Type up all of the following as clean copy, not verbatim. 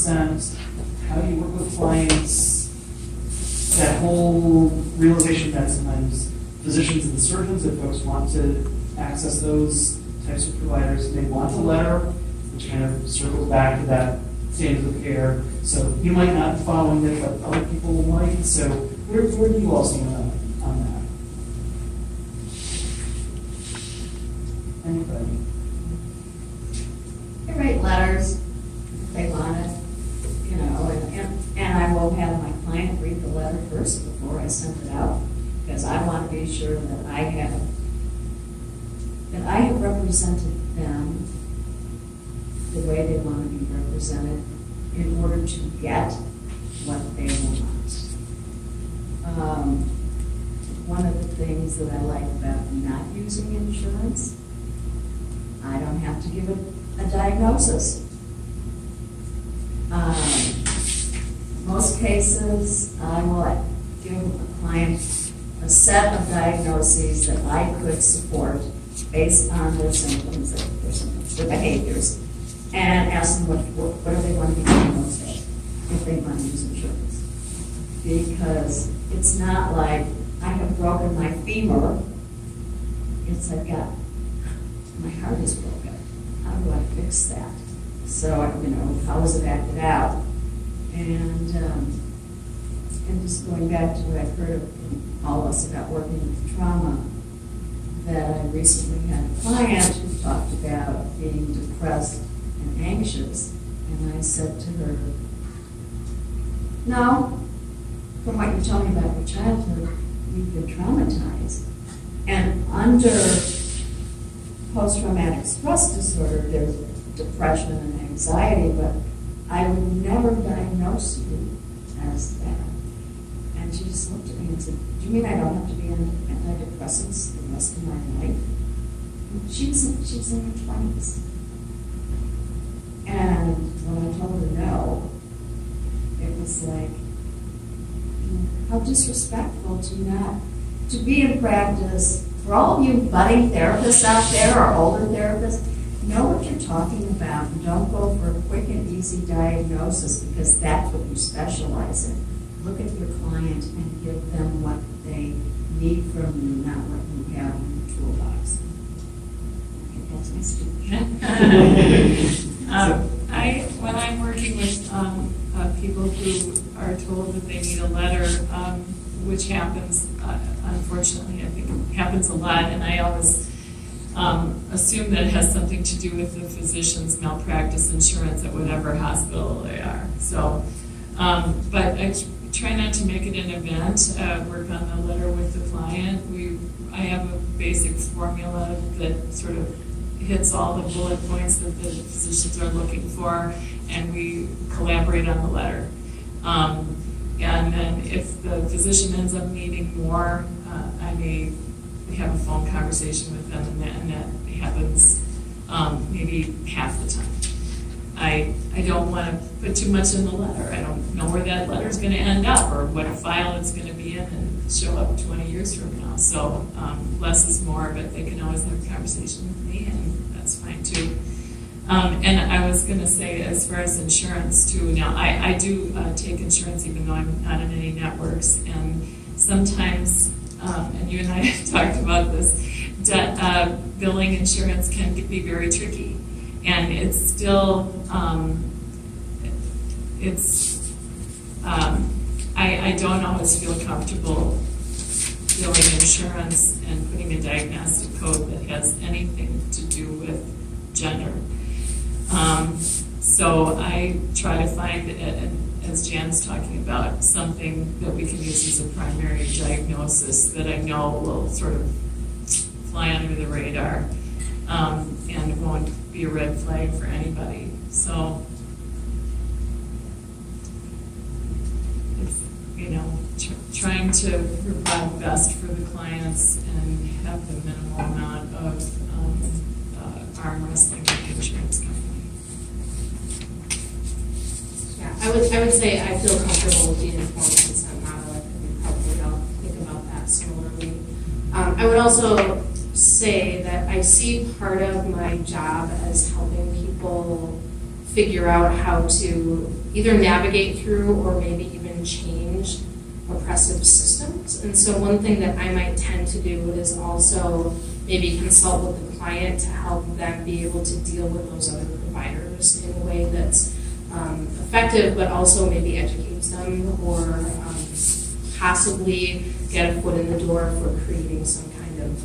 consent, how do you work with clients, that whole realization that sometimes physicians and surgeons, if folks want to access those types of providers, they want a letter, which kind of circles back to that standard of care. So you might not be following it, but other people might. So where do you all stand on that? Anybody? I write letters if they want it, and I will have my client read the letter first before I send it out, because I want to be sure that I have represented them the way they want to be represented in order to get what they want. One of the things that I like about not using insurance, I don't have to give a diagnosis. Most cases, I will give a client a set of diagnoses that I could support based on their symptoms, their behaviors, and ask them what do they want to be diagnosed with if they want to use insurance. Because it's not like I have broken my femur, it's I've got, my heart is broken. How do I fix that? So, how is it acted out? And just going back to what I've heard from all of us about working with trauma, that I recently had a client who talked about being depressed and anxious, and I said to her, no, from what you told me about your childhood, you've been traumatized. And under post-traumatic stress disorder, there's depression and anxiety, but I would never diagnose you as that. And she just looked at me and said, do you mean I don't have to be on antidepressants the rest of my life? She was in her 20s. And when I told her no, it was like, how disrespectful to be in practice. For all of you budding therapists out there or older therapists, know what you're talking about and don't go for a quick and easy diagnosis because that's what you specialize in. Look at your client and give them what they need from you, not what you have in your toolbox. Okay, that's my speech. When I'm working with people who are told that they need a letter, which happens, unfortunately, I think it happens a lot, and I always assume that it has something to do with the physician's malpractice insurance at whatever hospital they are. So, but I try not to make it an event, work on the letter with the client. I have a basic formula that sort of hits all the bullet points that the physicians are looking for, and we collaborate on the letter. And then if the physician ends up needing more, I may have a phone conversation with them, and that happens maybe half the time. I don't want to put too much in the letter. I don't know where that letter is going to end up or what file it's going to be in and show up 20 years from now. So less is more, but they can always have a conversation with me, and that's fine too. And I was going to say, as far as insurance too, now I do take insurance even though I'm not in any networks, and sometimes, and you and I have talked about this, billing insurance can be very tricky. And it's still, I don't always feel comfortable billing insurance and putting a diagnostic code that has anything to do with gender. So I try to find, as Jan's talking about, something that we can use as a primary diagnosis that I know will sort of fly under the radar, and it won't be a red flag for anybody. So it's, trying to provide best for the clients and have the minimal amount of arm wrestling with the insurance company. Yeah, I would say I feel comfortable with the informed consent model. I think we probably don't think about that similarly. I would also say that I see part of my job as helping people figure out how to either navigate through or maybe even change oppressive systems. And so one thing that I might tend to do is also maybe consult with the client to help them be able to deal with those other providers in a way that's effective, but also maybe educates them or possibly get a foot in the door for creating some kind of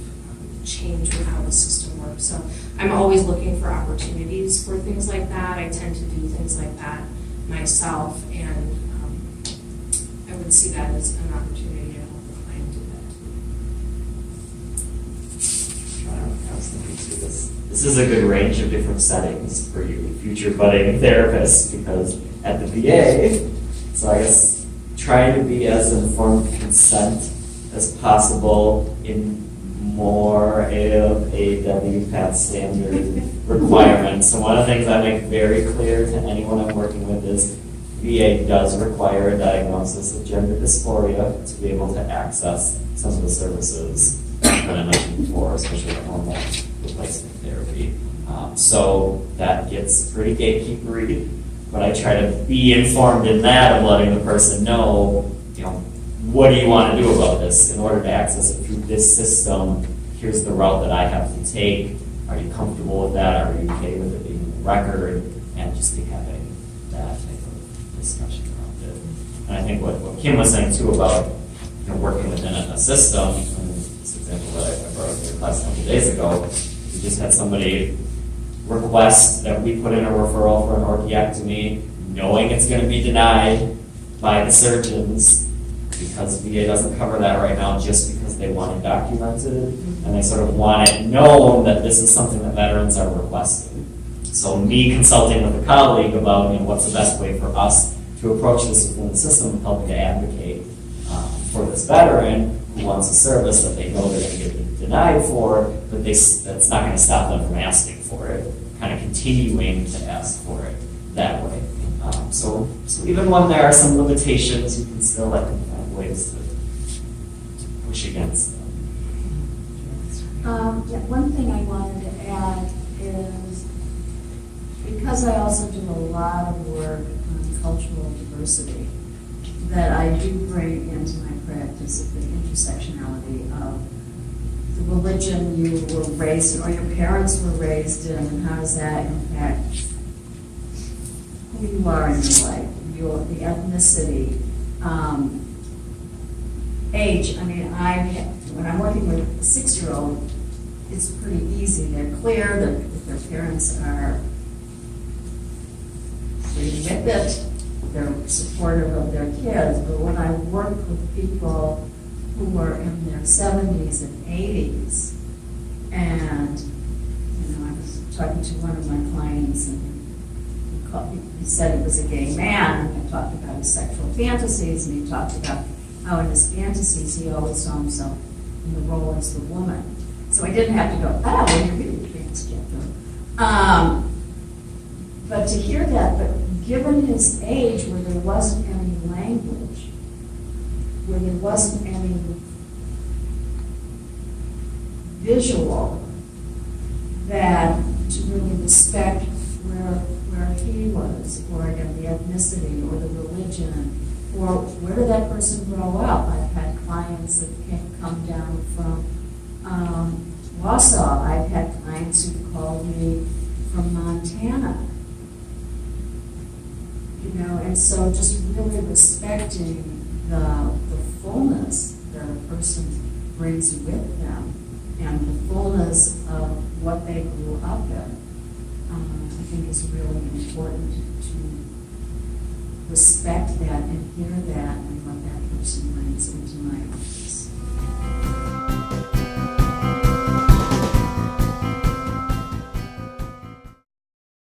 change with how the system works. So I'm always looking for opportunities for things like that. I tend to do things like that myself, and I would see that as an opportunity to help the client do that. This is a good range of different settings for you, future budding therapists, because at the VA, so I guess trying to be as informed consent as possible in more of a WPATH standard requirements. So one of the things I make very clear to anyone I'm working with is VA does require a diagnosis of gender dysphoria to be able to access some of the services that I mentioned before, especially hormone replacement therapy. So that gets pretty gatekeepery, but I try to be informed in that of letting the person know, what do you want to do about this? In order to access it through this system, here's the route that I have to take. Are you comfortable with that? Are you okay with it being a record? And just be having that type of discussion around it. And I think what Kim was saying too about working within a system, and this example that I brought up in your class a couple days ago, we just had somebody request that we put in a referral for an orchiectomy, knowing it's going to be denied by the surgeons, because VA doesn't cover that right now, just because they want it documented, and they sort of want it known that this is something that veterans are requesting. So me consulting with a colleague about what's the best way for us to approach this within the system, helping to advocate for this veteran who wants a service that they know they're going to get denied for, but that's not going to stop them from asking for it, kind of continuing to ask for it that way. So even when there are some limitations, you can still let them find ways to push against them. One thing I wanted to add is, because I also do a lot of work on cultural diversity, that I do bring into my practice the intersectionality of the religion you were raised in, or your parents were raised in, and how does that impact who you are in your life, the ethnicity, age. I mean, when I'm working with a 6-year-old, it's pretty easy. They're clear that if their parents are with it, they're supportive of their kids. But when I work with people who were in their 70s and 80s, and I was talking to one of my clients, and he said he was a gay man, and I talked about his sexual fantasies, and he talked about how in his fantasies he always saw himself in the role as the woman. So I didn't have to go, well, you're really transgender. But to hear that, but given his age, where there wasn't any language, where there wasn't any visual, that to really respect where he was, or again, the ethnicity, or the religion, or where did that person grow up? I've had clients that come down from Wausau. I've had clients who called me from Montana. And so just really respecting the fullness that a person brings with them, and the fullness of what they grew up in, I think is really important to respect that and hear that and what that person brings into my office.